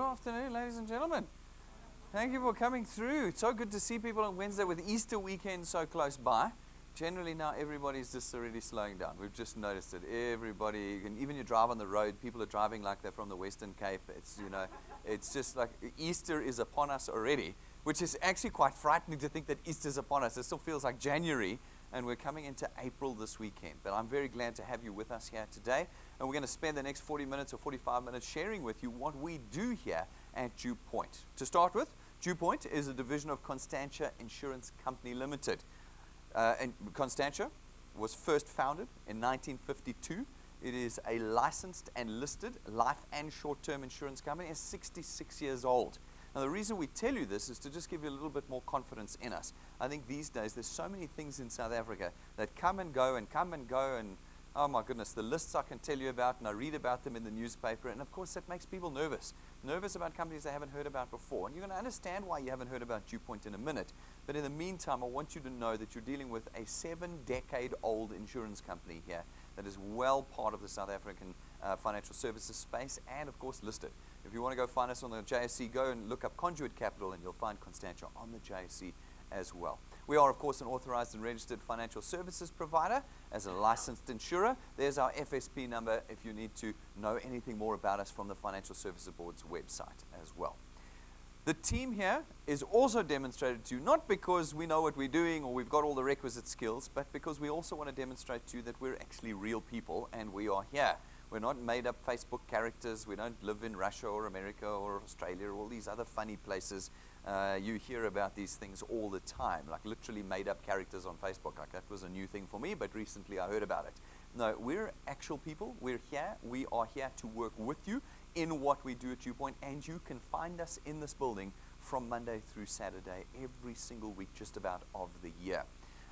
afternoon, ladies and gentlemen. Thank you for coming through. It's so good to see people on Wednesday with Easter weekend so close by. Generally now everybody's just already slowing down. We've just noticed it. Everybody, and even you drive on the road, people are driving like they're from the Western Cape. It's, you know, it's just like Easter is upon us already, which is actually quite frightening to think that Easter's upon us. It still feels like January, and we're coming into April this weekend. But I'm very glad to have you with us here today. And we're going to spend the next 40 minutes or 45 minutes sharing with you what we do here at DuePoint. To start with, DuePoint is a division of Constantia Insurance Company Limited. And Constantia was first founded in 1952. It is a licensed and listed life and short-term insurance company. It's 66 years old. Now, the reason we tell you this is to just give you a little bit more confidence in us. I think these days there's so many things in South Africa that come and go, and oh my goodness, the lists I can tell you about, and I read about them in the newspaper, and of course that makes people nervous about companies they haven't heard about before. And you're going to understand why you haven't heard about DuePoint in a minute. But in the meantime, I want you to know that you're dealing with a 7-decade-old insurance company here that is well part of the South African financial services space, and of course listed. If you want to go find us on the JSE, go and look up Conduit Capital, and you'll find Constantia on the JSE as well. We are, of course, an authorized and registered financial services provider as a licensed insurer. There's our FSP number if you need to know anything more about us from the Financial Services Board's website as well. The team here is also demonstrated to you, not because we know what we're doing or we've got all the requisite skills, but because we also want to demonstrate to you that we're actually real people and we are here. We're not made up Facebook characters. We don't live in Russia or America or Australia or all these other funny places. You hear about these things all the time, like literally made up characters on Facebook. Like that was a new thing for me, but recently I heard about it. No, we're actual people. We're here. We are here to work with you in what we do at DuePoint, and you can find us in this building from Monday through Saturday every single week just about of the year.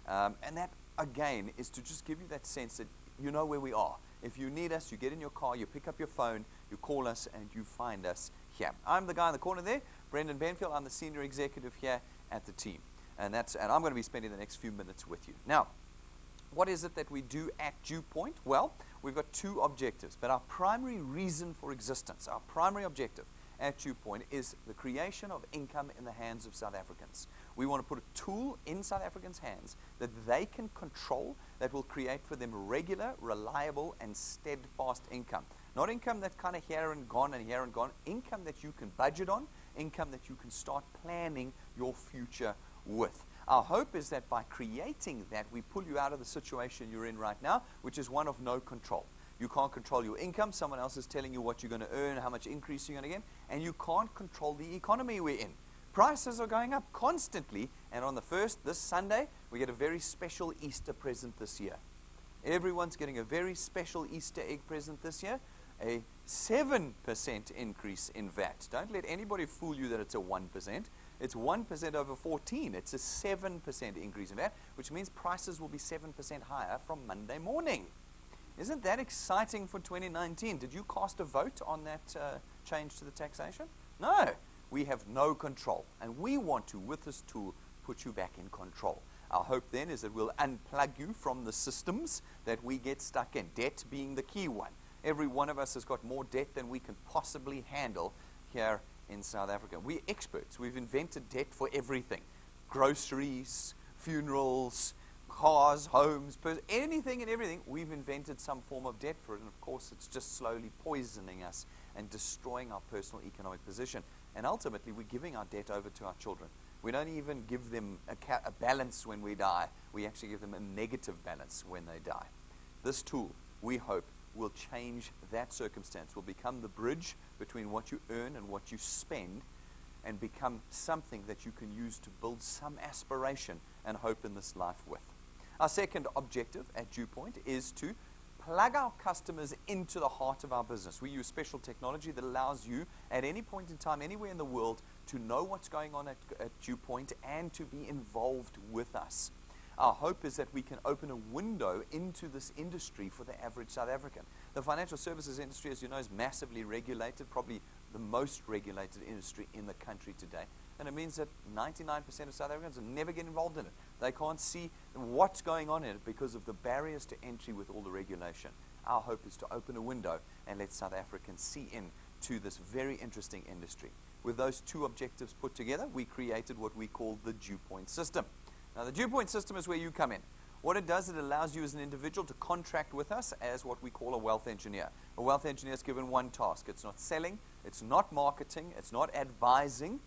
And that, again, is to just give you that sense that you know where we are. If you need us, you get in your car, you pick up your phone, you call us, and you find us here. I'm the guy in the corner there, Brendan Benfield. I'm the senior executive here at the team. And I'm going to be spending the next few minutes with you. Now, what is it that we do at DuePoint? Well, we've got two objectives, but our primary reason for existence, our primary objective at DuePoint is the creation of income in the hands of South Africans. We want to put a tool in South Africans' hands that they can control that will create for them regular, reliable, and steadfast income. Not income that's kind of here and gone and here and gone. Income that you can budget on, income that you can start planning your future with. Our hope is that by creating that, we pull you out of the situation you're in right now, which is one of no control. You can't control your income. Someone else is telling you what you're going to earn, how much increase you're going to get, and you can't control the economy we're in. Prices are going up constantly, and on the 1st, this Sunday, we get a very special Easter present this year. Everyone's getting a very special Easter egg present this year, a 7% increase in VAT. Don't let anybody fool you that it's a 1%. It's 1% over 14. It's a 7% increase in VAT, which means prices will be 7% higher from Monday morning. Isn't that exciting for 2019? Did you cast a vote on that change to the taxation? No. We have no control, and we want to, with this tool, put you back in control. Our hope then is that we'll unplug you from the systems that we get stuck in, debt being the key one. Every one of us has got more debt than we can possibly handle here in South Africa. We're experts. We've invented debt for everything. Groceries, funerals, cars, homes, anything and everything. We've invented some form of debt for it, and of course it's just slowly poisoning us and destroying our personal economic position. And ultimately, we're giving our debt over to our children. We don't even give them a balance when we die. We actually give them a negative balance when they die. This tool, we hope, will change that circumstance, will become the bridge between what you earn and what you spend, and become something that you can use to build some aspiration and hope in this life with. Our second objective at DuePoint is to plug our customers into the heart of our business. We use special technology that allows you at any point in time, anywhere in the world, to know what's going on at DuePoint and to be involved with us. Our hope is that we can open a window into this industry for the average South African. The financial services industry, as you know, is massively regulated, probably the most regulated industry in the country today. And it means that 99% of South Africans will never get involved in it. They can't see what's going on in it because of the barriers to entry with all the regulation. Our hope is to open a window and let South Africans see in to this very interesting industry. With those two objectives put together, we created what we call the DuePoint system. Now, the DuePoint system is where you come in. What it does, it allows you as an individual to contract with us as what we call a wealth engineer. A wealth engineer is given one task. It's not selling, it's not marketing, it's not advising.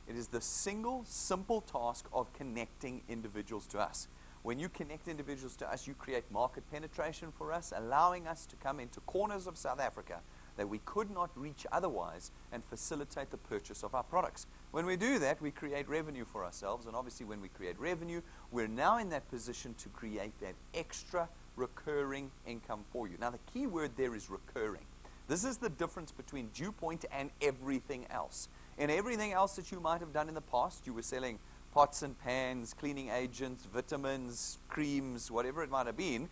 It is the single, simple task of connecting individuals to us. When you connect individuals to us, you create market penetration for us, allowing us to come into corners of South Africa that we could not reach otherwise and facilitate the purchase of our products. When we do that, we create revenue for ourselves, and obviously when we create revenue, we're now in that position to create that extra recurring income for you. Now, the key word there is recurring. This is the difference between DuePoint and everything else. In everything else that you might have done in the past, you were selling pots and pans, cleaning agents, vitamins, creams, whatever it might have been.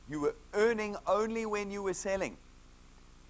You were earning only when you were selling.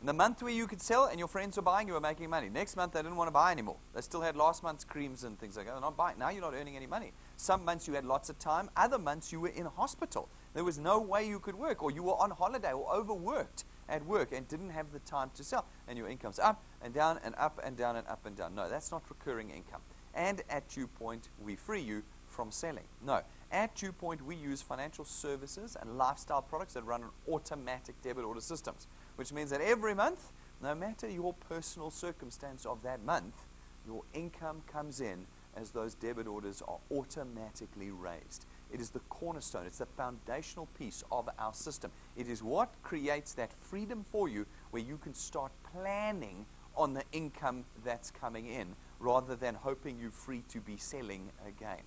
In the month where you could sell and your friends were buying, you were making money. Next month, they didn't want to buy anymore. They still had last month's creams and things like that. They're not buying. Now you're not earning any money. Some months you had lots of time. Other months you were in hospital. There was no way you could work, or you were on holiday or overworked at work and didn't have the time to sell. And your income's up and down and up and down and up and down. No, that's not recurring income. And at DuePoint, we free you from selling. No. At DuePoint, we use financial services and lifestyle products that run on automatic debit order systems, which means that every month, no matter your personal circumstance of that month, your income comes in as those debit orders are automatically raised. It is the cornerstone. It's the foundational piece of our system. It is what creates that freedom for you where you can start planning on the income that's coming in rather than hoping you're free to be selling again.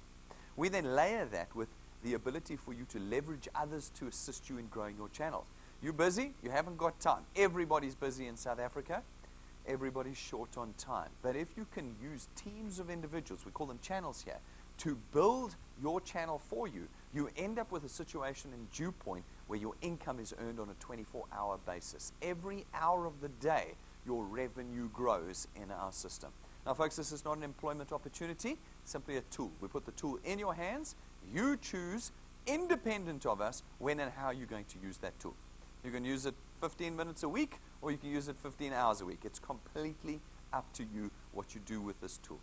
We then layer that with the ability for you to leverage others to assist you in growing your channels. You're busy, you haven't got time. Everybody's busy in South Africa. Everybody's short on time. But if you can use teams of individuals, we call them channels here, to build your channel for you, you end up with a situation in DuePoint where your income is earned on a 24-hour basis. Every hour of the day, your revenue grows in our system. Now, folks, this is not an employment opportunity, simply a tool. We put the tool in your hands. You choose, independent of us, when and how you're going to use that tool. You can use it 15 minutes a week, or you can use it 15 hours a week. It's completely up to you what you do with this tool.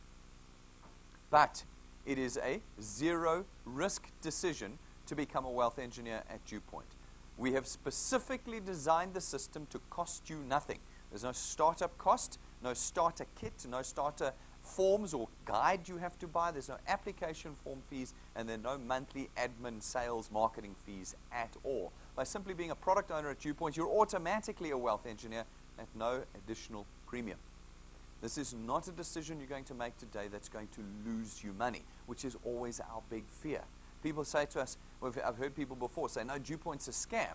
But it is a zero-risk decision to become a wealth engineer at DuePoint. We have specifically designed the system to cost you nothing. There's no startup cost, no starter kit, no starter forms or guide you have to buy. There's no application form fees, and there are no monthly admin, sales, marketing fees at all. By simply being a product owner at DuePoint, you're automatically a wealth engineer at no additional premium. This is not a decision you're going to make today that's going to lose you money, which is always our big fear. People say to us, well, I've heard people before say, no, DuePoint's a scam.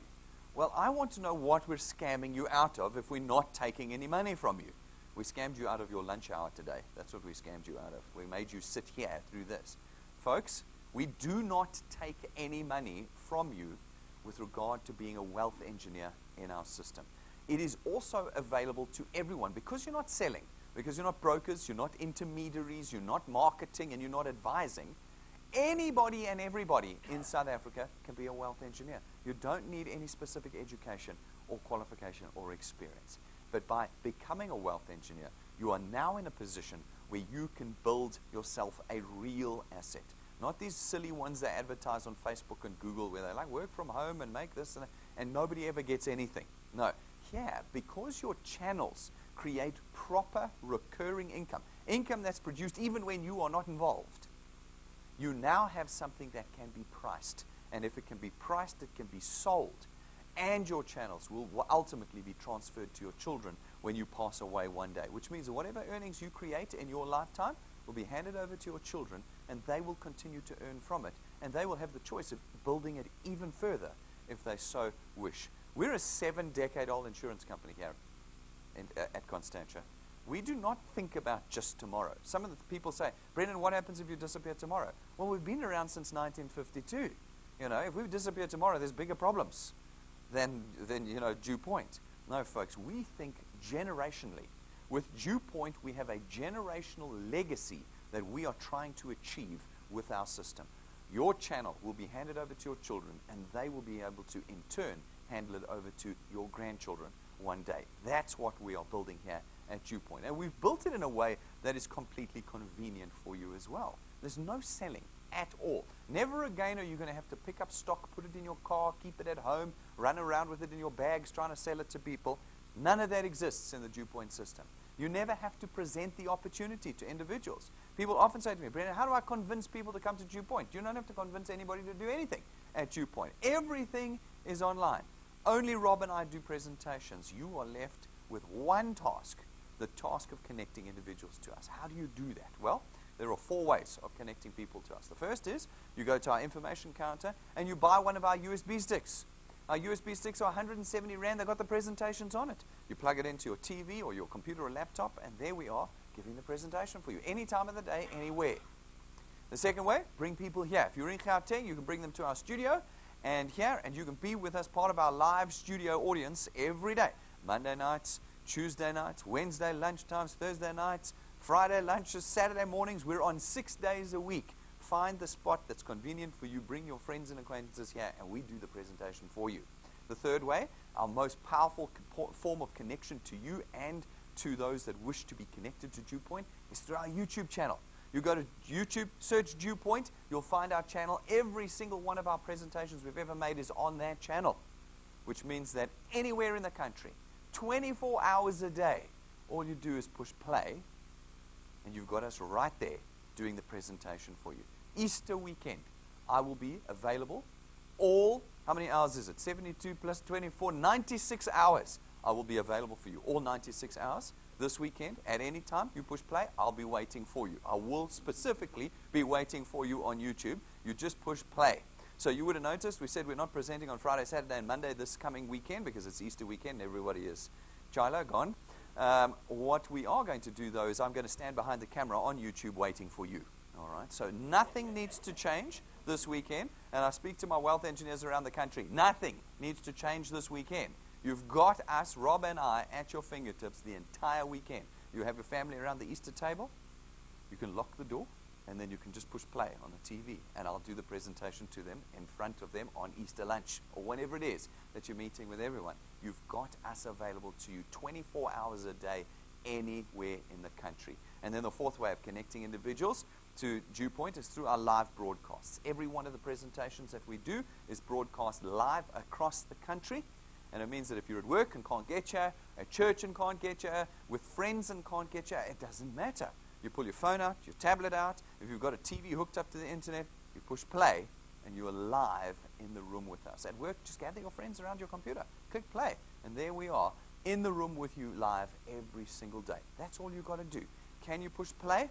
Well, I want to know what we're scamming you out of if we're not taking any money from you. We scammed you out of your lunch hour today. That's what we scammed you out of. We made you sit here through this. Folks, we do not take any money from you with regard to being a wealth engineer in our system. It is also available to everyone because you're not selling, because you're not brokers, you're not intermediaries, you're not marketing, and you're not advising. Anybody and everybody in South Africa can be a wealth engineer. You don't need any specific education or qualification or experience. But by becoming a wealth engineer, you are now in a position where you can build yourself a real asset. Not these silly ones that advertise on Facebook and Google where they like work from home and make this and nobody ever gets anything. No, here, because your channels create proper recurring income, income that's produced even when you are not involved, you now have something that can be priced. And if it can be priced, it can be sold. And your channels will ultimately be transferred to your children when you pass away one day, which means that whatever earnings you create in your lifetime will be handed over to your children, and they will continue to earn from it. And they will have the choice of building it even further if they so wish. We're a 7-decade-old insurance company here at Constantia. We do not think about just tomorrow. Some of the people say, Brendan, what happens if you disappear tomorrow? Well, we've been around since 1952. You know, if we disappear tomorrow, there's bigger problems than DuePoint. No, folks, we think generationally. With DuePoint, we have a generational legacy that we are trying to achieve with our system. Your channel will be handed over to your children, and they will be able to, in turn, handle it over to your grandchildren one day. That's what we are building here at DuePoint. And we've built it in a way that is completely convenient for you as well. There's no selling at all. Never again are you going to have to pick up stock, put it in your car, keep it at home, run around with it in your bags trying to sell it to people. None of that exists in the DuePoint system. You never have to present the opportunity to individuals. People often say to me, Brendan, how do I convince people to come to DuePoint? You don't have to convince anybody to do anything at DuePoint. Everything is online. Only Rob and I do presentations. You are left with one task, the task of connecting individuals to us. How do you do that? Well, there are 4 ways of connecting people to us. The first is you go to our information counter and you buy one of our USB sticks. Our USB sticks are 170 Rand. They've got the presentations on it. You plug it into your TV or your computer or laptop, and there we are giving the presentation for you. Any time of the day, anywhere. The second way, bring people here. If you're in Gauteng, you can bring them to our studio and here, and you can be with us, part of our live studio audience every day. Monday nights, Tuesday nights, Wednesday lunchtimes, Thursday nights, Friday lunches, Saturday mornings. We're on 6 days a week. Find the spot that's convenient for you. Bring your friends and acquaintances here, and we do the presentation for you. The third way, our most powerful form of connection to you and to those that wish to be connected to DuePoint, is through our YouTube channel. You go to YouTube, search DuePoint, you'll find our channel. Every single one of our presentations we've ever made is on that channel, which means that anywhere in the country, 24 hours a day, all you do is push play, and you've got us right there doing the presentation for you. Easter weekend, I will be available all, how many hours is it? 72 plus 24, 96 hours. I will be available for you, all 96 hours. This weekend, at any time, you push play, I'll be waiting for you. I will specifically be waiting for you on YouTube. You just push play. So you would have noticed, we said we're not presenting on Friday, Saturday, and Monday this coming weekend because it's Easter weekend. Everybody is Chila, gone. What we are going to do, though, is I'm going to stand behind the camera on YouTube waiting for you. All right? So nothing needs to change this weekend. And I speak to my wealth engineers around the country. Nothing needs to change this weekend. You've got us, Rob and I, at your fingertips the entire weekend. You have your family around the Easter table. You can lock the door, and then you can just push play on the TV, and I'll do the presentation to them in front of them on Easter lunch or whenever it is that you're meeting with everyone. You've got us available to you 24 hours a day, anywhere in the country. And then the fourth way of connecting individuals to DuePoint is through our live broadcasts. Every one of the presentations that we do is broadcast live across the country. And it means that if you're at work and can't get you, at church and can't get you, with friends and can't get you, it doesn't matter. You pull your phone out, your tablet out. If you've got a TV hooked up to the internet, you push play, and you are live in the room with us. At work, just gather your friends around your computer. Click play, and there we are, in the room with you live every single day. That's all you've got to do. Can you push play?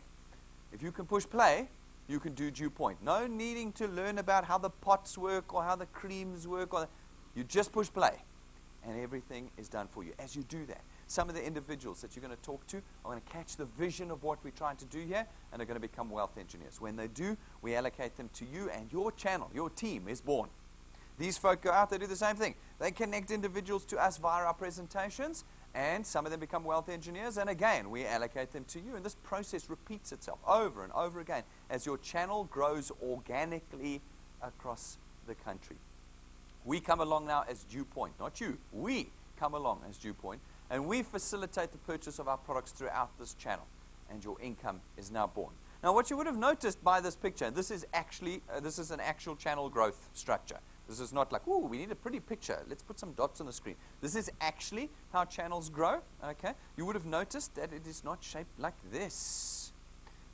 If you can push play, you can do DuePoint. No needing to learn about how the pots work or how the creams work. You just push play, and everything is done for you. As you do that, some of the individuals that you're going to talk to are going to catch the vision of what we're trying to do here and are going to become wealth engineers. When they do, we allocate them to you, and your channel, your team is born. These folk go out, they do the same thing. They connect individuals to us via our presentations, and some of them become wealth engineers, and again, we allocate them to you. And this process repeats itself over and over again as your channel grows organically across the country. We come along now as DuePoint, not you. We come along as DuePoint, and we facilitate the purchase of our products throughout this channel, and your income is now born. Now, what you would have noticed by this picture, this is an actual channel growth structure. This is not like, ooh, we need a pretty picture. Let's put some dots on the screen. This is actually how channels grow, okay? You would have noticed that it is not shaped like this.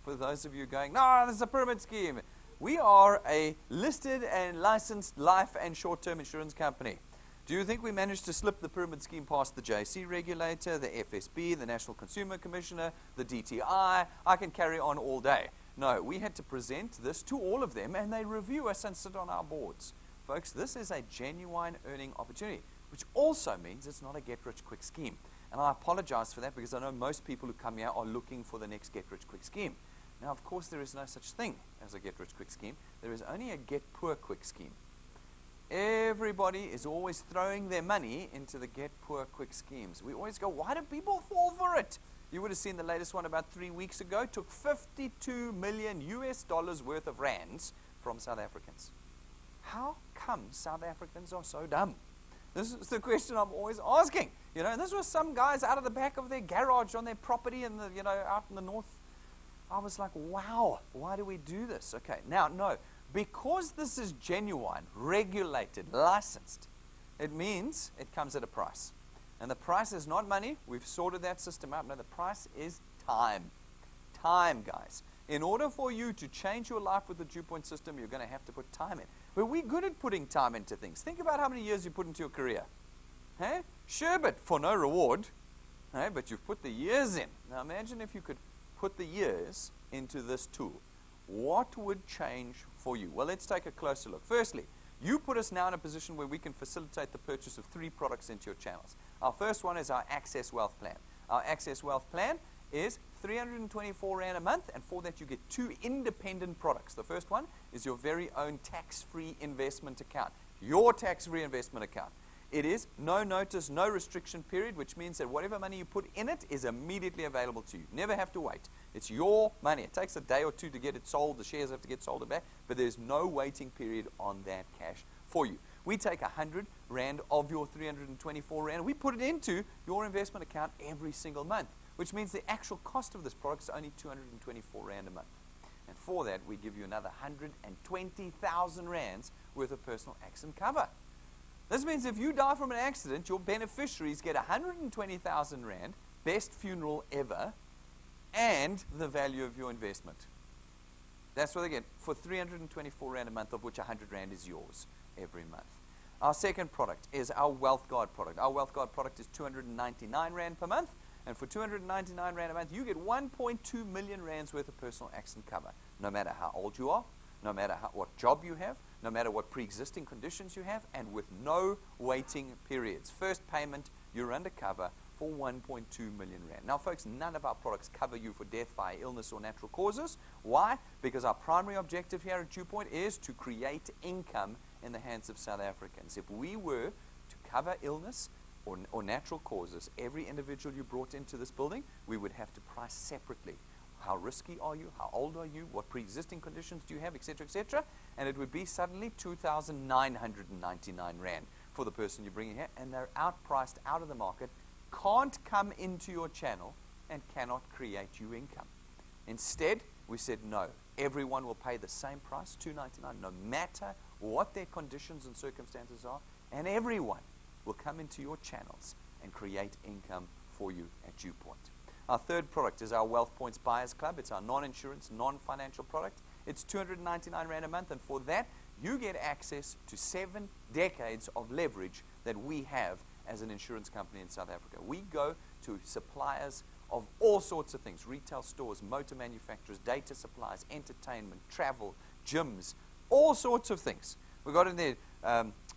For those of you going, no, this is a pyramid scheme. We are a listed and licensed life and short-term insurance company. Do you think we managed to slip the pyramid scheme past the JC regulator, the FSB, the National Consumer Commissioner, the DTI? I can carry on all day. No, we had to present this to all of them, and they review us and sit on our boards. Folks, this is a genuine earning opportunity, which also means it's not a get-rich-quick scheme. And I apologize for that because I know most people who come here are looking for the next get-rich-quick scheme. Now, of course, there is no such thing as a get-rich-quick scheme. There is only a get-poor-quick scheme. Everybody is always throwing their money into the get-poor-quick schemes. We always go, why do people fall for it? You would have seen the latest one about 3 weeks ago. It took $52 million worth of rands from South Africans. How come South Africans are so dumb? This is the question I'm always asking. You know, and this was some guys out of the back of their garage on their property in the, out in the north. I was like, wow, why do we do this? Okay, now, no, because this is genuine, regulated, licensed, it means it comes at a price. And the price is not money. We've sorted that system out. No, the price is time. Time, guys. In order for you to change your life with the DuePoint system, you're going to have to put time in. But we're good at putting time into things. Think about how many years you put into your career. Hey? Sure, but for no reward. Hey? But you've put the years in. Now imagine if you could put the years into this tool. What would change for you? Well, let's take a closer look. Firstly, you put us now in a position where we can facilitate the purchase of 3 products into your channels. Our first one is our Access Wealth Plan. Our Access Wealth Plan is 324 Rand a month, and for that you get 2 independent products. The first one is your very own tax-free investment account, your tax-free investment account. It is no notice, no restriction period, which means that whatever money you put in it is immediately available to you. Never have to wait. It's your money. It takes a day or 2 to get it sold. The shares have to get sold back, but there's no waiting period on that cash for you. We take 100 Rand of your 324 Rand, and we put it into your investment account every single month, which means the actual cost of this product is only 224 Rand a month. And for that, we give you another 120,000 Rands worth of personal accident cover. This means if you die from an accident, your beneficiaries get 120,000 Rand, best funeral ever, and the value of your investment. That's what they get for 324 Rand a month, of which 100 Rand is yours every month. Our second product is our Wealth Guard product. Our Wealth Guard product is 299 Rand per month, and for 299 Rand a month, you get 1.2 million Rands worth of personal accident cover, no matter how old you are, no matter what job you have, no matter what pre-existing conditions you have, and with no waiting periods. First payment, you're under cover for 1.2 million Rand. Now, folks, none of our products cover you for death by illness or natural causes. Why? Because our primary objective here at DuePoint is to create income in the hands of South Africans. If we were to cover illness or natural causes, every individual you brought into this building, we would have to price separately. How risky are you? How old are you? What pre-existing conditions do you have, etc., etc.? And it would be suddenly 2,999 Rand for the person you're bringing here, and they're outpriced out of the market, can't come into your channel, and cannot create you income. Instead, we said no. Everyone will pay the same price, $299, no matter what their conditions and circumstances are, and everyone will come into your channels and create income for you at DuePoint. Our third product is our Wealth Points Buyers Club. It's our non-insurance, non-financial product. It's 299 Rand a month, and for that, you get access to 7 decades of leverage that we have as an insurance company in South Africa. We go to suppliers of all sorts of things, retail stores, motor manufacturers, data suppliers, entertainment, travel, gyms, all sorts of things. We've got in there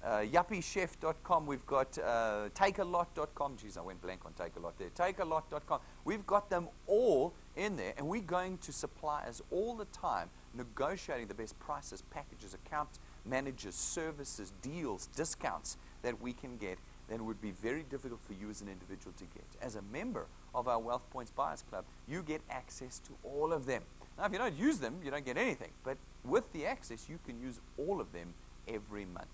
yuppychef.com, we've got takealot.com. Geez, I went blank on takealot there. Takealot.com. We've got them all in there, and we're going to suppliers all the time, negotiating the best prices, packages, account managers, services, deals, discounts that we can get that would be very difficult for you as an individual to get. As a member of our Wealth Points Buyers Club, you get access to all of them. Now, if you don't use them, you don't get anything. But with the access, you can use all of them every month.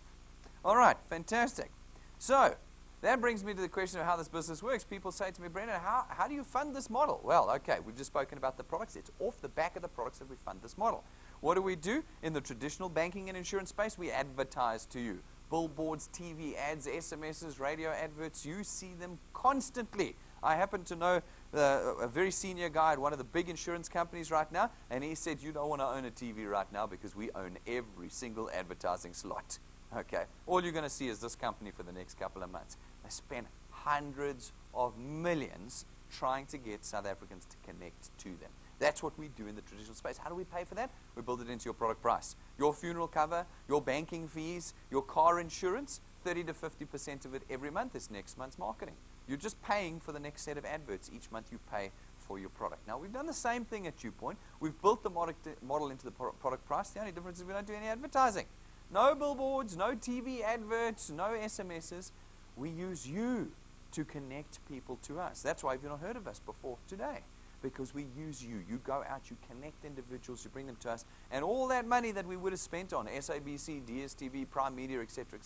All right, fantastic. So that brings me to the question of how this business works. People say to me, Brendan, how do you fund this model? Well, okay, we've just spoken about the products. It's off the back of the products that we fund this model. What do? In the traditional banking and insurance space, we advertise to you. Billboards, TV ads, SMSs, radio adverts, you see them constantly. I happen to know a very senior guy at one of the big insurance companies right now, and he said, you don't want to own a TV right now because we own every single advertising slot. Okay, all you're going to see is this company for the next couple of months. They spend hundreds of millions trying to get South Africans to connect to them. That's what we do in the traditional space. How do we pay for that? We build it into your product price. Your funeral cover, your banking fees, your car insurance, 30 to 50% of it every month is next month's marketing. You're just paying for the next set of adverts. Each month you pay for your product. Now, we've done the same thing at DuePoint. We've built the model into the product price. The only difference is we don't do any advertising. No billboards, no TV adverts, no SMSs. We use you to connect people to us. That's why you've not heard of us before today, because we use you. You go out, you connect individuals, you bring them to us, and all that money that we would have spent on SABC, DSTV, Prime Media, etc.,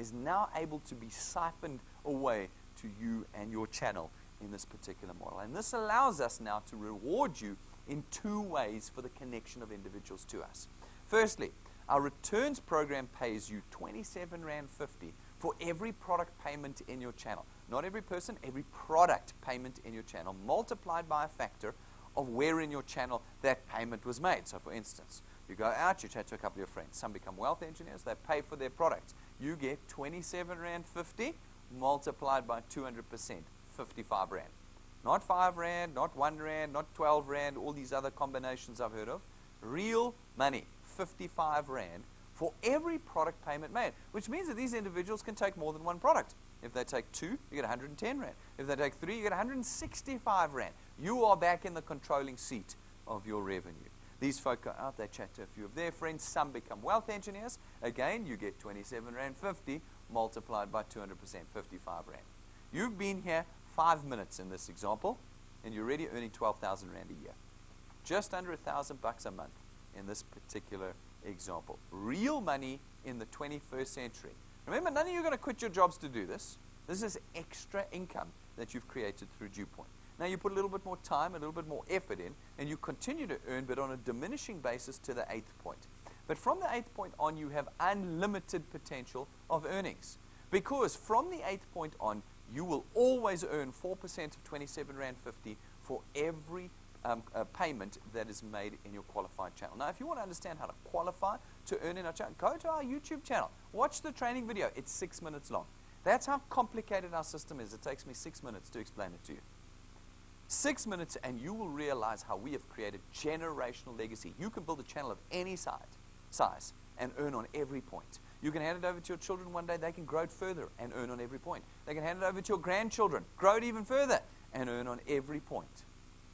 is now able to be siphoned away to you and your channel in this particular model. And this allows us now to reward you in two ways for the connection of individuals to us. Firstly, our returns program pays you £27.50 for every product payment in your channel. Not every person, every product payment in your channel, multiplied by a factor of where in your channel that payment was made. So for instance, you go out, you chat to a couple of your friends. Some become wealth engineers, they pay for their products. You get £27.50 multiplied by 200%, 55 Rand. Not 5 Rand, not 1 Rand, not 12 Rand, all these other combinations I've heard of. Real money, 55 Rand for every product payment made, which means that these individuals can take more than one product. If they take 2, you get 110 Rand. If they take 3, you get 165 Rand. You are back in the controlling seat of your revenue. These folk go out, they chat to a few of their friends. Some become wealth engineers. Again, you get £27.50 multiplied by 200%, 55 Rand. You've been here 5 minutes in this example, and you're already earning 12,000 Rand a year. Just under $1,000 a month in this particular example. Real money in the 21st century. Remember, none of you are going to quit your jobs to do this. This is extra income that you've created through DuePoint. Now you put a little bit more time, a little bit more effort in, and you continue to earn, but on a diminishing basis to the 8th point. But from the 8th point on, you have unlimited potential of earnings. Because from the 8th point on, you will always earn 4% of £27.50 for every payment that is made in your qualified channel. Now, if you want to understand how to qualify to earn in our channel, go to our YouTube channel. Watch the training video. It's 6 minutes long. That's how complicated our system is. It takes me 6 minutes to explain it to you. 6 minutes, and you will realize how we have created generational legacy. You can build a channel of any size and earn on every point. You can hand it over to your children one day. They can grow it further and earn on every point. They can hand it over to your grandchildren, grow it even further, and earn on every point.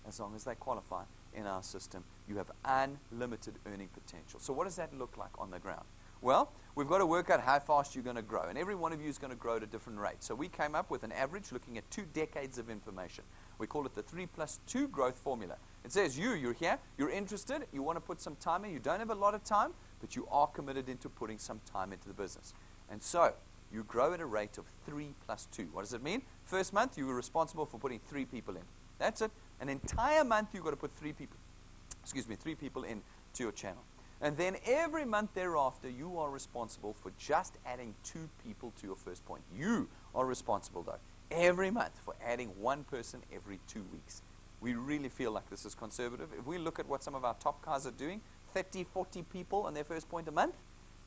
As long as they qualify in our system, you have unlimited earning potential. So what does that look like on the ground? Well, we've got to work out how fast you're going to grow, and every one of you is going to grow at a different rate. So we came up with an average looking at 2 decades of information. We call it the 3+2 growth formula. It says you're here, you're interested, you want to put some time in, you don't have a lot of time, but you are committed into putting some time into the business. And so you grow at a rate of 3+2. What does it mean? First month, you were responsible for putting 3 people in. That's it. An entire month, you've got to put 3 people in to your channel. And then every month thereafter, you are responsible for just adding 2 people to your first point. You are responsible, though, every month for adding 1 person every 2 weeks. We really feel like this is conservative. If we look at what some of our top guys are doing, 30, 40 people on their first point a month,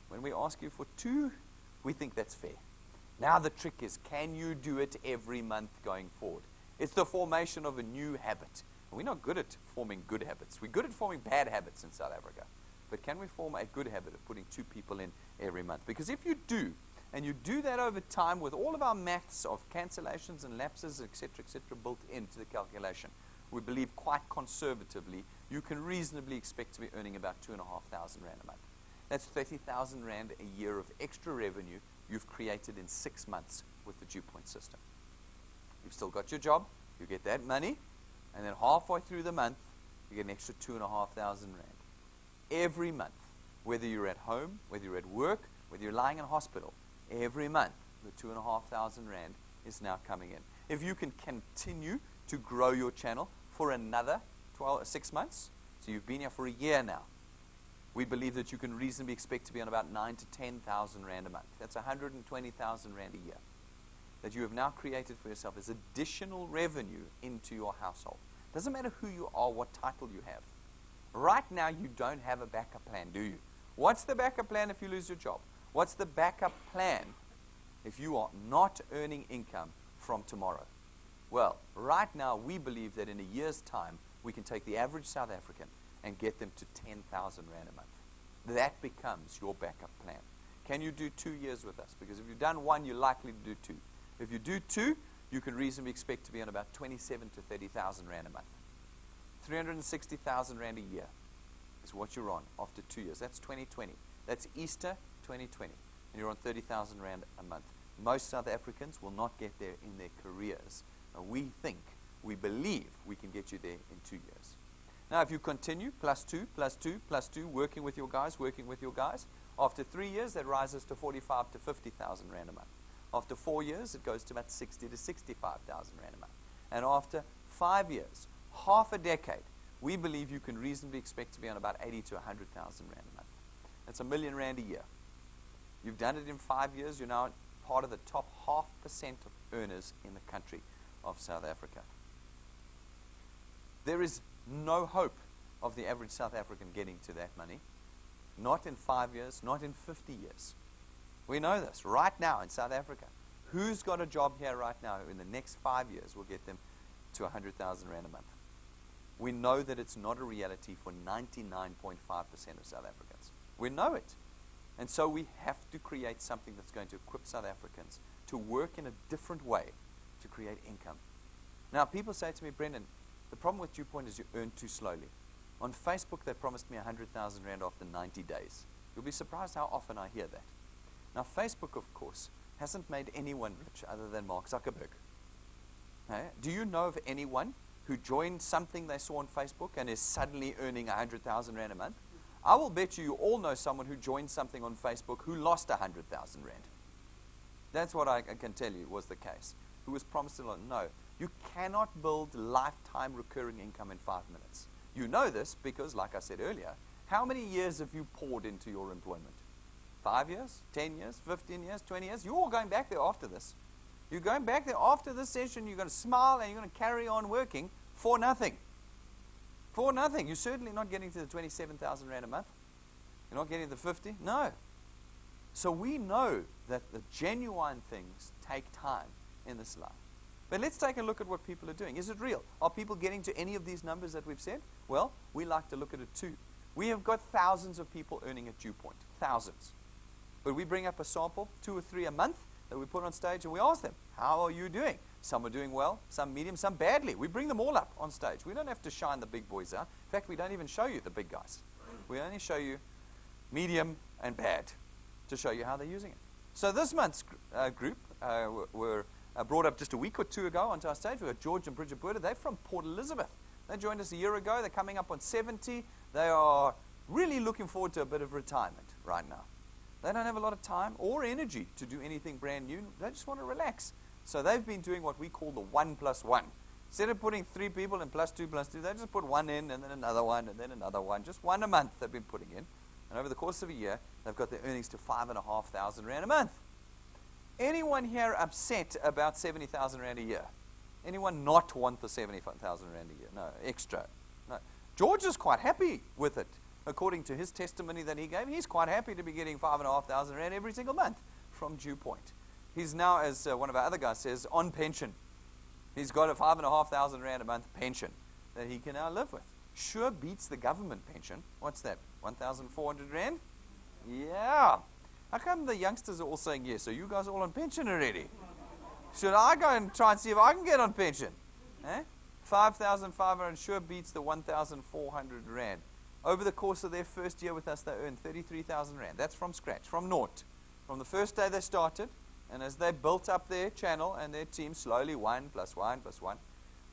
when we ask you for 2, we think that's fair. Now the trick is, can you do it every month going forward? It's the formation of a new habit. And we're not good at forming good habits. We're good at forming bad habits in South Africa. But can we form a good habit of putting 2 people in every month? Because if you do, and you do that over time with all of our maths of cancellations and lapses, etc., built into the calculation, we believe quite conservatively, you can reasonably expect to be earning about 2,500 Rand a month. That's 30,000 Rand a year of extra revenue you've created in 6 months with the DuePoint system. You've still got your job, you get that money, and then halfway through the month, you get an extra 2,500 Rand. Every month, whether you're at home, whether you're at work, whether you're lying in hospital, every month, the 2,500 Rand is now coming in. If you can continue to grow your channel for another 6 months, so you've been here for a year now, we believe that you can reasonably expect to be on about 9,000 to 10,000 Rand a month. That's 120,000 Rand a year that you have now created for yourself as additional revenue into your household. Doesn't matter who you are, what title you have. Right now, you don't have a backup plan, do you? What's the backup plan if you lose your job? What's the backup plan if you are not earning income from tomorrow? Well, right now, we believe that in a year's time, we can take the average South African and get them to 10,000 Rand a month. That becomes your backup plan. Can you do 2 years with us? Because if you've done 1, you're likely to do 2. If you do 2, you can reasonably expect to be on about 27,000 to 30,000 Rand a month. 360,000 Rand a year is what you're on after 2 years. That's 2020. That's Easter 2020. And you're on 30,000 Rand a month. Most South Africans will not get there in their careers. We believe we can get you there in 2 years. Now, if you continue, +2, +2, +2, working with your guys, After 3 years, that rises to 45 to 50,000 rand a month. After 4 years, it goes to about 60 to 65,000 rand a month. And after 5 years, half a decade, we believe you can reasonably expect to be on about 80 to 100,000 rand a month. That's R1 million a year. You've done it in 5 years. You're now part of the top 0.5% of earners in the country of South Africa. There is no hope of the average South African getting to that money. Not in 5 years, not in 50 years. We know this right now in South Africa. Who's got a job here right now who in the next 5 years will get them to 100,000 rand a month? We know that it's not a reality for 99.5% of South Africans. We know it. And so we have to create something that's going to equip South Africans to work in a different way to create income. Now, people say to me, Brendan, the problem with DuePoint is you earn too slowly. On Facebook, they promised me 100,000 rand after 90 days. You'll be surprised how often I hear that. Now, Facebook, of course, hasn't made anyone rich other than Mark Zuckerberg. Do you know of anyone who joined something they saw on Facebook and is suddenly earning 100,000 rand a month? I will bet you all know someone who joined something on Facebook who lost 100,000 rand. That's what I can tell you was the case. Who was promised a lot? No. You cannot build lifetime recurring income in 5 minutes. You know this because, like I said earlier, how many years have you poured into your employment? 5 years, 10 years, 15 years, 20 years? You're all going back there after this. You're going back there after this session, you're going to smile and you're going to carry on working for nothing. For nothing. You're certainly not getting to the 27,000 rand a month. You're not getting to the 50? No. So we know that the genuine things take time in this life. But let's take a look at what people are doing. Is it real? Are people getting to any of these numbers that we've said? Well, we like to look at it too. We have got thousands of people earning at DuePoint. Thousands. But we bring up a sample, 2 or 3 a month, that we put on stage and we ask them, how are you doing? Some are doing well, some medium, some badly. We bring them all up on stage. We don't have to shine the big boys out. In fact, we don't even show you the big guys. We only show you medium and bad to show you how they're using it. So this month's group were brought up just a week or 2 ago onto our stage. We've got George and Bridget Burder. They're from Port Elizabeth. They joined us a year ago. They're coming up on 70. They are really looking forward to a bit of retirement right now. They don't have a lot of time or energy to do anything brand new. They just want to relax. So they've been doing what we call the 1+1. Instead of putting 3 people in +2 +2, they just put 1 in and then another one and then another one. Just 1 a month they've been putting in. And over the course of a year, they've got their earnings to 5,500 rand a month. Anyone here upset about 70,000 rand a year? Anyone not want the 75,000 rand a year? No, extra. No. George is quite happy with it. According to his testimony that he gave, he's quite happy to be getting 5,500 rand every single month from DuePoint. He's now, as one of our other guys says, on pension. He's got a 5,500 rand a month pension that he can now live with. Sure beats the government pension. What's that? 1,400 rand? Yeah. How come the youngsters are all saying yes? So you guys are all on pension already? Should I go and try and see if I can get on pension? 5,500 sure beats the 1,400 rand. Over the course of their first year with us, they earned 33,000 rand. That's from scratch, from naught. From the first day they started, and as they built up their channel and their team slowly, 1 + 1 + 1,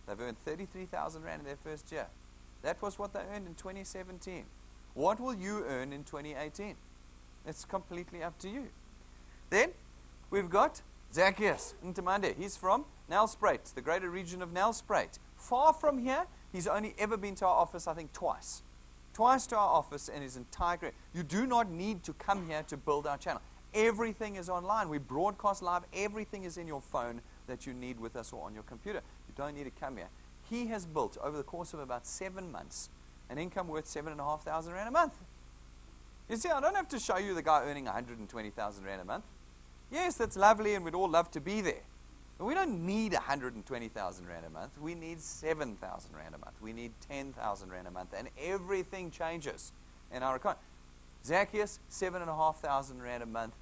they've earned 33,000 rand in their first year. That was what they earned in 2017. What will you earn in 2018? It's completely up to you. Then we've got Zacchaeus Ntamande. He's from Nelspruit, the greater region of Nelspruit. Far from here, he's only ever been to our office, I think, twice. Twice to our office in his entire career. You do not need to come here to build our channel. Everything is online. We broadcast live. Everything is in your phone that you need with us or on your computer. You don't need to come here. He has built, over the course of about 7 months, an income worth 7,500 rand a month. You see, I don't have to show you the guy earning 120,000 rand a month. Yes, that's lovely and we'd all love to be there. But we don't need 120,000 rand a month. We need 7,000 rand a month. We need 10,000 rand a month. And everything changes in our economy. Zacchaeus, 7,500 rand a month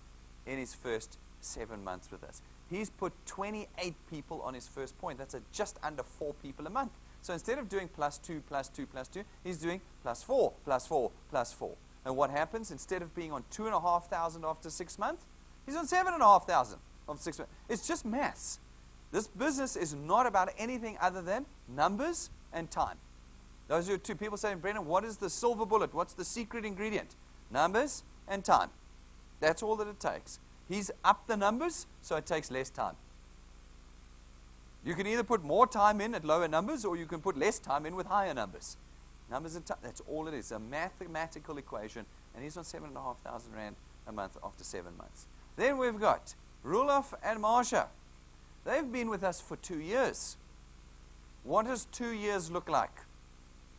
in his first 7 months with us. He's put 28 people on his first point. That's just under 4 people a month. So instead of doing +2 +2 +2, he's doing +4 +4 +4. And what happens? Instead of being on 2,500 after 6 months, he's on 7,500 after 6 months. It's just maths. This business is not about anything other than numbers and time. Those are 2 people saying, Brendan, what is the silver bullet? What's the secret ingredient? Numbers and time. That's all that it takes. He's upped the numbers, so it takes less time. You can either put more time in at lower numbers, or you can put less time in with higher numbers. Numbers and time, that's all it is, a mathematical equation, and he's on 7,500 Rand a month after 7 months. Then we've got Roelof and Marsha. They've been with us for 2 years. What does 2 years look like?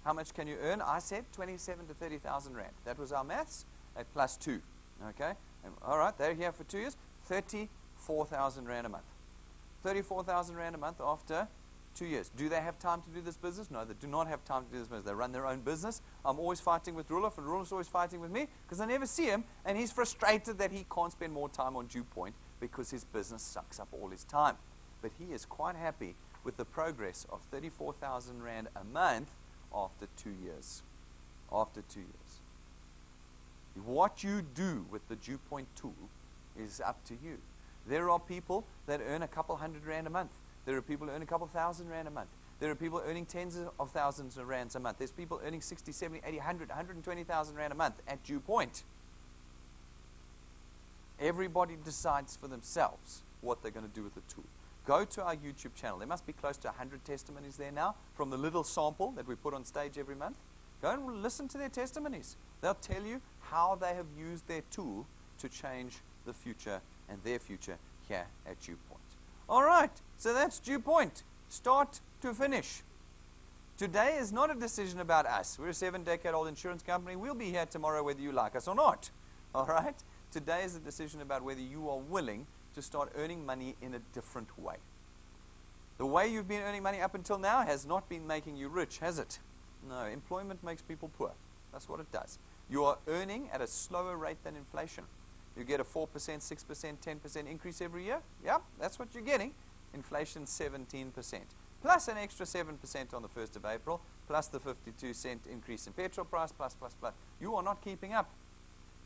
How much can you earn? I said 27 to 30,000 Rand. That was our maths at plus 2. Okay? And, all right, they're here for 2 years. 34,000 Rand a month. 34,000 Rand a month after 2 years. Do they have time to do this business? No, they do not have time to do this business. They run their own business. I'm always fighting with Roelof, and Roelof's always fighting with me because I never see him, and he's frustrated that he can't spend more time on DuePoint because his business sucks up all his time. But he is quite happy with the progress of 34,000 Rand a month after 2 years. After 2 years. What you do with the DuePoint tool is up to you. There are people that earn a couple hundred Rand a month. There are people who earn a couple thousand Rand a month. There are people earning tens of thousands of Rands a month. There's people earning 60, 70, 80, 100, 120,000 Rand a month at DuePoint. Everybody decides for themselves what they're going to do with the tool. Go to our YouTube channel. There must be close to 100 testimonies there now from the little sample that we put on stage every month. Go and listen to their testimonies. They'll tell you how they have used their tool to change the future and their future here at DuePoint. All right, so that's DuePoint. Start to finish. Today is not a decision about us. We're a 7-decade-old insurance company. We'll be here tomorrow whether you like us or not. All right? Today is a decision about whether you are willing to start earning money in a different way. The way you've been earning money up until now has not been making you rich, has it? No, employment makes people poor. That's what it does. You are earning at a slower rate than inflation. You get a 4%, 6%, 10% increase every year. Yeah, that's what you're getting. Inflation 17%. Plus an extra 7% on the 1st of April, plus the 52-cent increase in petrol price, plus. You are not keeping up.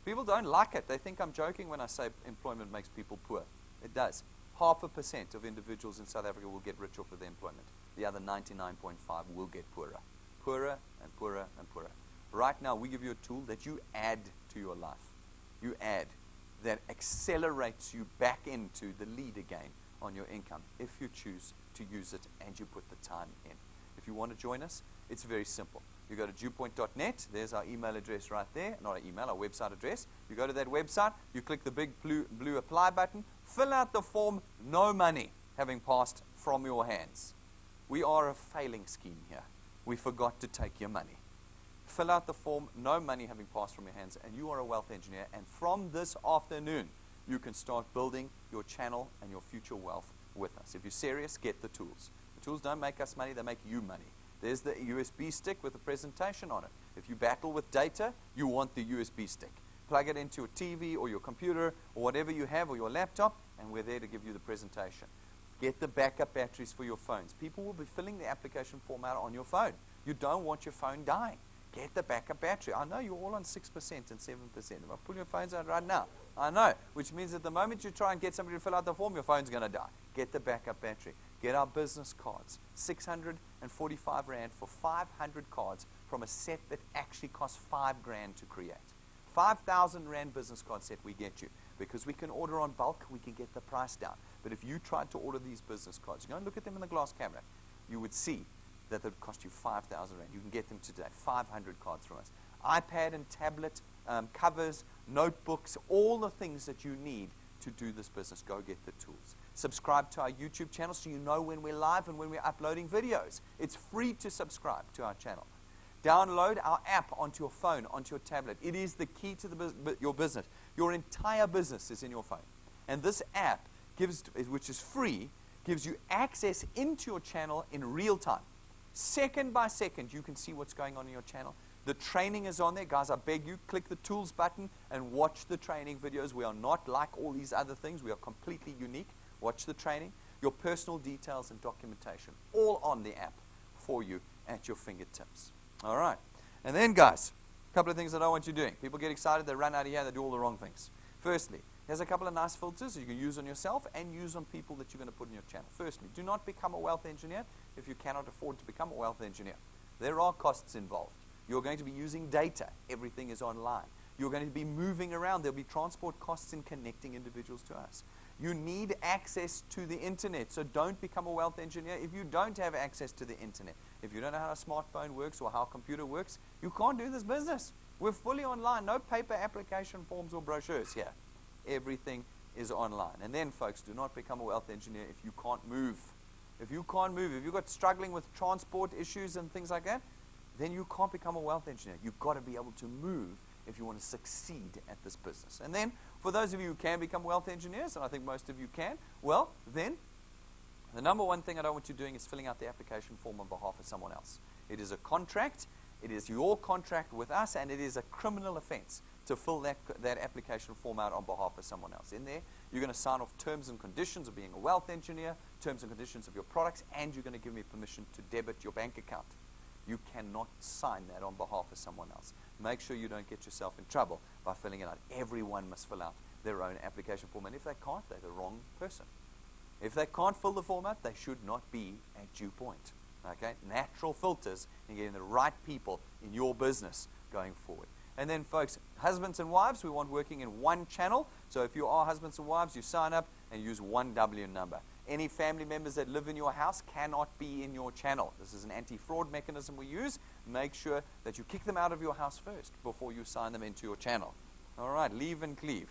People don't like it. They think I'm joking when I say employment makes people poor. It does. 0.5% of individuals in South Africa will get rich off of their employment. The other 99.5 will get poorer. Poorer and poorer and poorer. Right now, we give you a tool that you add to your life. You add. That accelerates you back into the lead again on your income if you choose to use it and you put the time in. If you want to join us, it's very simple. You go to DuePoint.net. There's our email address right there. Not our email, our website address. You go to that website. You click the big blue apply button. Fill out the form, no money having passed from your hands. We are a failing scheme here. We forgot to take your money. Fill out the form, no money having passed from your hands, and you are a wealth engineer. And from this afternoon, you can start building your channel and your future wealth with us. If you're serious, get the tools. The tools don't make us money, they make you money. There's the USB stick with a presentation on it. If you battle with data, you want the USB stick. Plug it into your TV or your computer or whatever you have or your laptop, and we're there to give you the presentation. Get the backup batteries for your phones. People will be filling the application form out on your phone. You don't want your phone dying. Get the backup battery. I know you're all on 6% and 7%. If I pull your phones out right now, I know. Which means at the moment you try and get somebody to fill out the form, your phone's going to die. Get the backup battery. Get our business cards. 645 Rand for 500 cards from a set that actually costs 5 grand to create. 5,000 Rand business card set we get you. Because we can order on bulk, we can get the price down. But if you tried to order these business cards, you go and look at them in the glass camera, you would see that would cost you 5,000 Rand. You can get them today, 500 cards from us. iPad and tablet, covers, notebooks, all the things that you need to do this business. Go get the tools. Subscribe to our YouTube channel so you know when we're live and when we're uploading videos. It's free to subscribe to our channel. Download our app onto your phone, onto your tablet. It is the key to your business. Your entire business is in your phone. And this app, which is free, gives you access into your channel in real time. Second by second, you can see what's going on in your channel. The training is on there. Guys, I beg you, click the tools button and watch the training videos. We are not like all these other things. We are completely unique. Watch the training. Your personal details and documentation, all on the app for you at your fingertips. All right. And then, guys, a couple of things that I want you doing. People get excited. They run out of here. They do all the wrong things. Firstly, there's a couple of nice filters you can use on yourself and use on people that you're going to put in your channel. Firstly, do not become a wealth engineer if you cannot afford to become a wealth engineer. There are costs involved. You're going to be using data. Everything is online. You're going to be moving around. There'll be transport costs in connecting individuals to us. You need access to the internet, so don't become a wealth engineer if you don't have access to the internet. If you don't know how a smartphone works or how a computer works, you can't do this business. We're fully online. No paper application forms or brochures here. Everything is online. And then, folks, do not become a wealth engineer if you can't move. If you can't move, if you've got struggling with transport issues and things like that, then you can't become a wealth engineer. You've got to be able to move if you want to succeed at this business. And then, for those of you who can become wealth engineers, and I think most of you can, well, then, the number one thing I don't want you doing is filling out the application form on behalf of someone else. It is a contract. It is your contract with us, and it is a criminal offense to fill that application form out on behalf of someone else. In there, you're going to sign off terms and conditions of being a wealth engineer, terms and conditions of your products, and you're going to give me permission to debit your bank account. You cannot sign that on behalf of someone else. Make sure you don't get yourself in trouble by filling it out. Everyone must fill out their own application form, and if they can't, they're the wrong person. If they can't fill the form out, they should not be at DuePoint. Okay? Natural filters in getting the right people in your business going forward. And then, folks, husbands and wives, we want working in one channel. So if you are husbands and wives, you sign up and use one W number. Any family members that live in your house cannot be in your channel. This is an anti-fraud mechanism we use. Make sure that you kick them out of your house first before you sign them into your channel. All right, leave and cleave.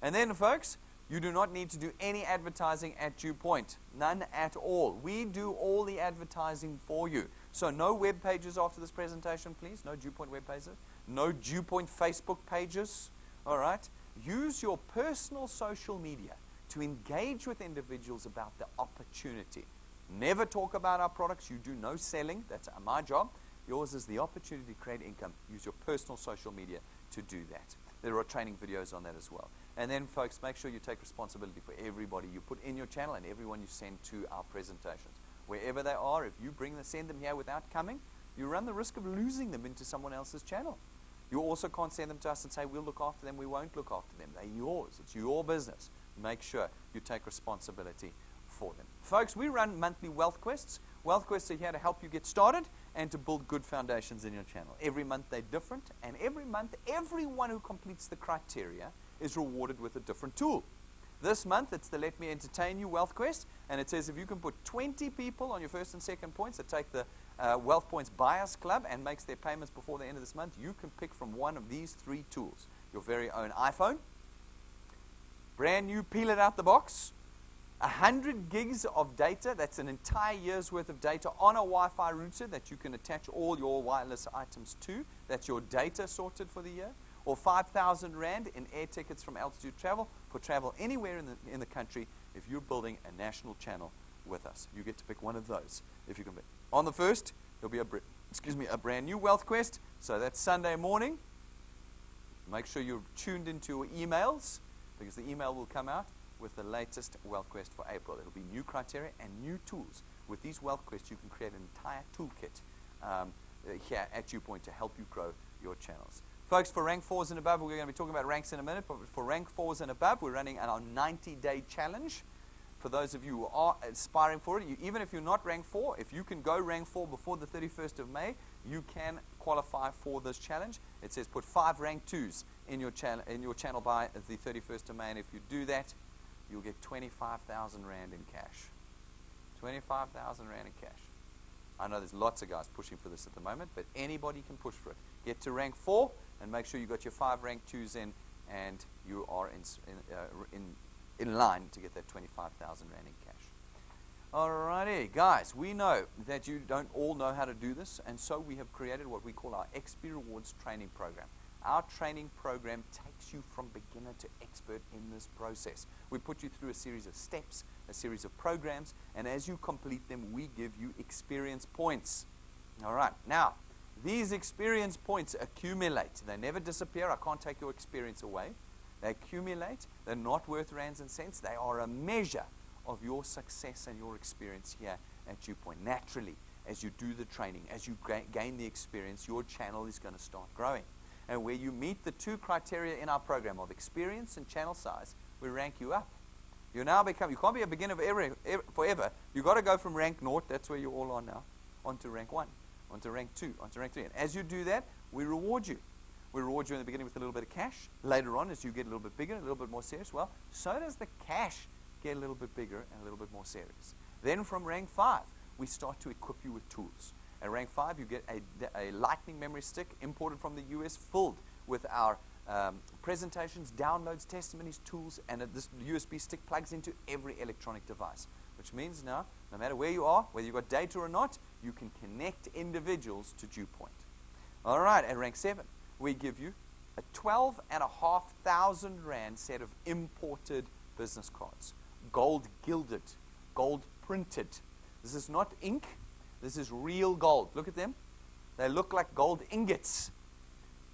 And then, folks, you do not need to do any advertising at DuePoint. None at all. We do all the advertising for you. So no web pages after this presentation, please. No DuePoint web pages. No DuePoint Facebook pages. All right? Use your personal social media to engage with individuals about the opportunity. Never talk about our products. You do no selling. That's my job. Yours is the opportunity to create income. Use your personal social media to do that. There are training videos on that as well. And then, folks, make sure you take responsibility for everybody you put in your channel and everyone you send to our presentations. Wherever they are, if you send them here without coming, you run the risk of losing them into someone else's channel. You also can't send them to us and say, we'll look after them, we won't look after them. They're yours. It's your business. Make sure you take responsibility for them. Folks, we run monthly wealth quests. Wealth quests are here to help you get started and to build good foundations in your channel. Every month they're different, and every month everyone who completes the criteria is rewarded with a different tool. This month it's the Let Me Entertain You Wealth Quest, and it says if you can put 20 people on your first and second points that take the Wealth Points Buyers Club and makes their payments before the end of this month, you can pick from one of these three tools. Your very own iPhone, brand new, peel it out the box, 100 gigs of data, that's an entire year's worth of data on a Wi-Fi router that you can attach all your wireless items to. That's your data sorted for the year. Or 5,000 Rand in air tickets from Altitude Travel for travel anywhere in the country if you're building a national channel with us. You get to pick one of those if you can pick. On the first, there'll be a brand new Wealth Quest. So that's Sunday morning. Make sure you're tuned into your emails because the email will come out with the latest Wealth Quest for April. It'll be new criteria and new tools. With these Wealth Quests, you can create an entire toolkit here at DuePoint to help you grow your channels. Folks, for rank 4s and above, we're going to be talking about ranks in a minute, but for rank 4s and above, we're running our 90-day challenge. For those of you who are aspiring for it, even if you're not rank 4, if you can go rank 4 before the 31st of May, you can qualify for this challenge. It says put 5 rank 2s in your channel by the 31st of May, and if you do that, you'll get 25,000 Rand in cash. 25,000 Rand in cash. I know there's lots of guys pushing for this at the moment, but anybody can push for it. Get to rank 4 and make sure you got your 5 rank 2s in, and you are in line to get that 25,000 Rand in cash. Alrighty, guys, we know that you don't all know how to do this, and so we have created what we call our XP Rewards training program. Our training program takes you from beginner to expert in this process. We put you through a series of steps, a series of programs, and as you complete them, we give you experience points. All right, now, these experience points accumulate. They never disappear. I can't take your experience away. They accumulate. They're not worth rands and cents. They are a measure of your success and your experience here at DuePoint. Naturally, as you do the training, as you gain the experience, your channel is going to start growing. And where you meet the 2 criteria in our program of experience and channel size, we rank you up. You can't be a beginner forever. You've got to go from rank 0, that's where you all are now, onto rank 1, onto rank 2, onto rank 3. And as you do that, we reward you. We reward you in the beginning with a little bit of cash. Later on, as you get a little bit bigger, a little bit more serious, well, so does the cash get a little bit bigger and a little bit more serious. Then from rank 5, we start to equip you with tools. At rank 5, you get a lightning memory stick imported from the US, filled with our presentations, downloads, testimonies, tools, and this USB stick plugs into every electronic device, which means now, no matter where you are, whether you've got data or not, you can connect individuals to DuePoint. All right, at rank 7, we give you a 12,500 Rand set of imported business cards, gold gilded, gold printed. This is not ink, this is real gold. Look at them. They look like gold ingots,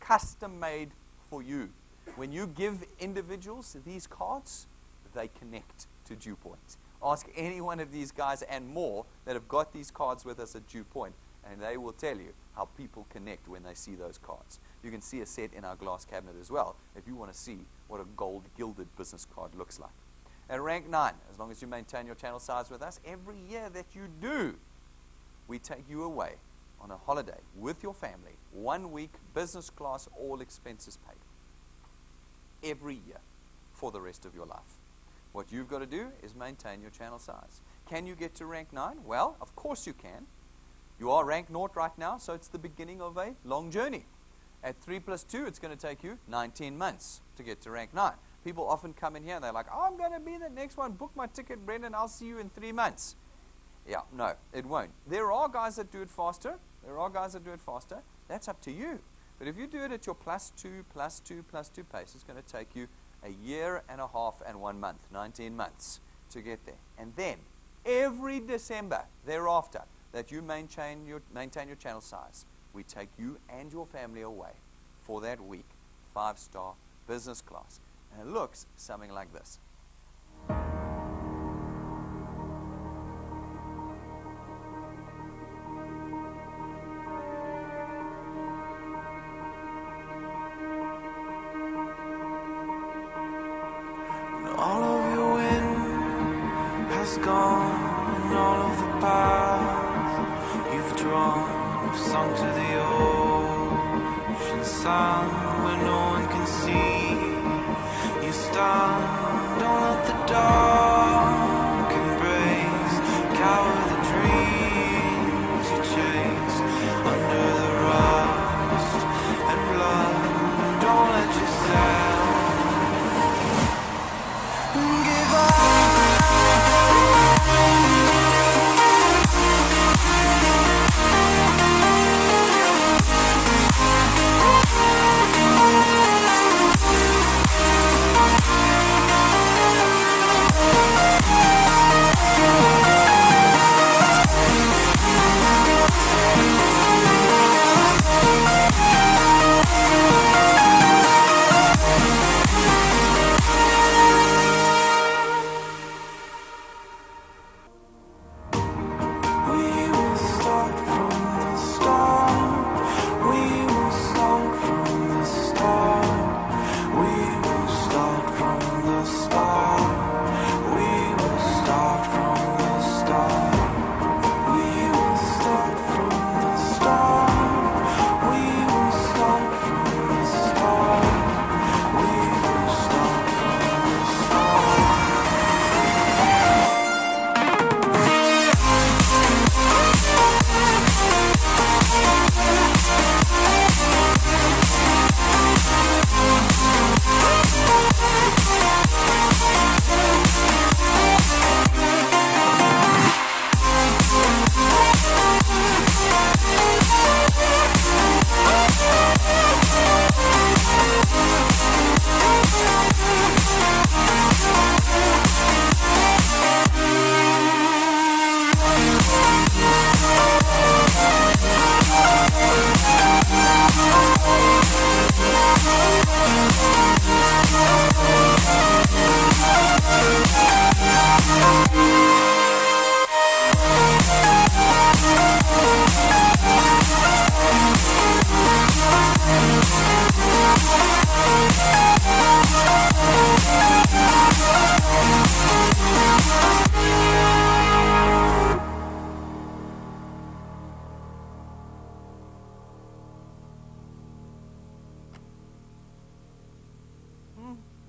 custom made for you. When you give individuals these cards, they connect to DuePoint. Ask any one of these guys and more that have got these cards with us at DuePoint, and they will tell you how people connect when they see those cards. You can see a set in our glass cabinet as well if you want to see what a gold gilded business card looks like. At rank 9, as long as you maintain your channel size with us, every year that you do, we take you away on a holiday with your family, 1 week, business class, all expenses paid. Every year for the rest of your life. What you've got to do is maintain your channel size. Can you get to rank 9? Well, of course you can. You are rank 0 right now, so it's the beginning of a long journey. At 3 plus 2, it's going to take you 19 months to get to rank 9. People often come in here and they're like, oh, I'm going to be the next one. Book my ticket, Brendan. I'll see you in 3 months. Yeah, no, it won't. There are guys that do it faster. That's up to you. But if you do it at your plus 2, plus 2, plus 2 pace, it's going to take you a year and a half and 1 month, 19 months to get there. And then every December thereafter that you maintain your channel size, we take you and your family away for that week, 5-star business class. And it looks something like this. All of your wind has gone, and all of the paths you've drawn have sunk to the ocean sand where no one can see. You stand, don't let the dark embrace, cower the dreams you chase under the rust and blood. Don't let yourself give up.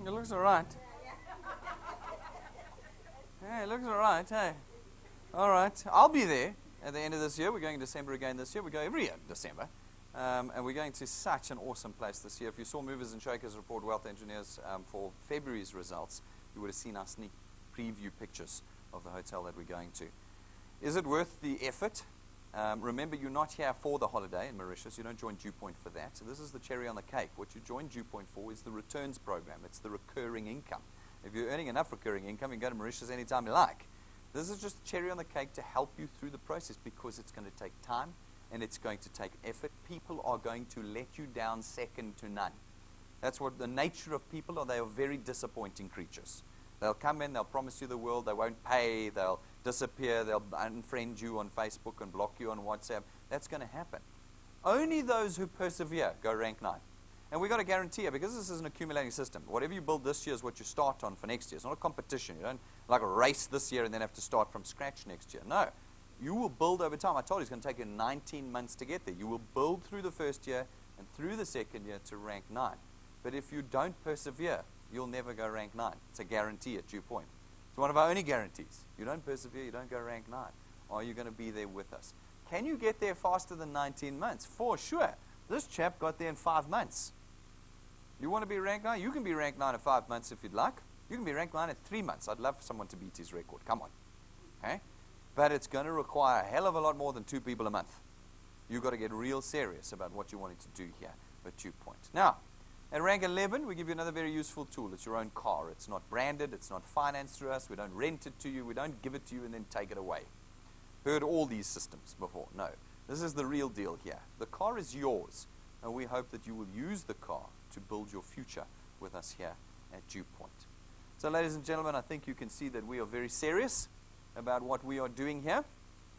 It looks all right. Yeah, it looks all right, hey. All right. I'll be there at the end of this year. We're going in December again this year. We go every year in December. And we're going to such an awesome place this year. If you saw Movers and Shakers report Wealth Engineers for February's results, you would have seen our sneak preview pictures of the hotel that we're going to. Is it worth the effort? Remember, you're not here for the holiday in Mauritius. You don't join DuePoint for that. So this is the cherry on the cake. What you join DuePoint for is the returns program. It's the recurring income. If you're earning enough recurring income, you can go to Mauritius anytime you like. This is just cherry on the cake to help you through the process because it's going to take time and it's going to take effort. People are going to let you down second to none. That's what the nature of people are. They are very disappointing creatures. They'll come in, they'll promise you the world, they won't pay, they'll disappear, they'll unfriend you on Facebook and block you on WhatsApp. That's going to happen. Only those who persevere go rank 9. And we've got to guarantee it because this is an accumulating system. Whatever you build this year is what you start on for next year. It's not a competition. You don't like race this year and then have to start from scratch next year. No. You will build over time. I told you it's going to take you 19 months to get there. You will build through the first year and through the second year to rank 9. But if you don't persevere, you'll never go rank 9. It's a guarantee at DuePoint. It's one of our only guarantees. You don't persevere, you don't go rank 9. Are you going to be there with us? Can you get there faster than 19 months? For sure. This chap got there in 5 months. You want to be rank 9? You can be rank 9 in 5 months if you'd like. You can be rank 9 in 3 months. I'd love for someone to beat his record. Come on. Okay? But it's going to require a hell of a lot more than 2 people a month. You've got to get real serious about what you're wanting to do here at DuePoint. Now, at rank 11, we give you another very useful tool. It's your own car. It's not branded. It's not financed through us. We don't rent it to you. We don't give it to you and then take it away. Heard all these systems before? No. This is the real deal here. The car is yours, and we hope that you will use the car to build your future with us here at DuePoint. So, ladies and gentlemen, I think you can see that we are very serious about what we are doing here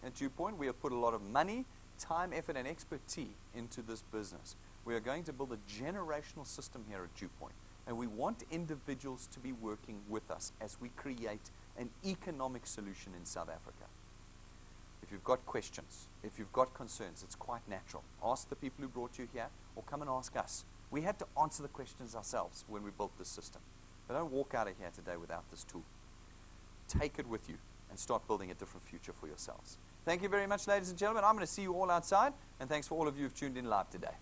at DuePoint. We have put a lot of money, time, effort, and expertise into this business. We are going to build a generational system here at DuePoint, and we want individuals to be working with us as we create an economic solution in South Africa. If you've got questions, if you've got concerns, it's quite natural. Ask the people who brought you here, or come and ask us. We had to answer the questions ourselves when we built this system. But don't walk out of here today without this tool. Take it with you and start building a different future for yourselves. Thank you very much, ladies and gentlemen. I'm going to see you all outside, and thanks for all of you who've tuned in live today.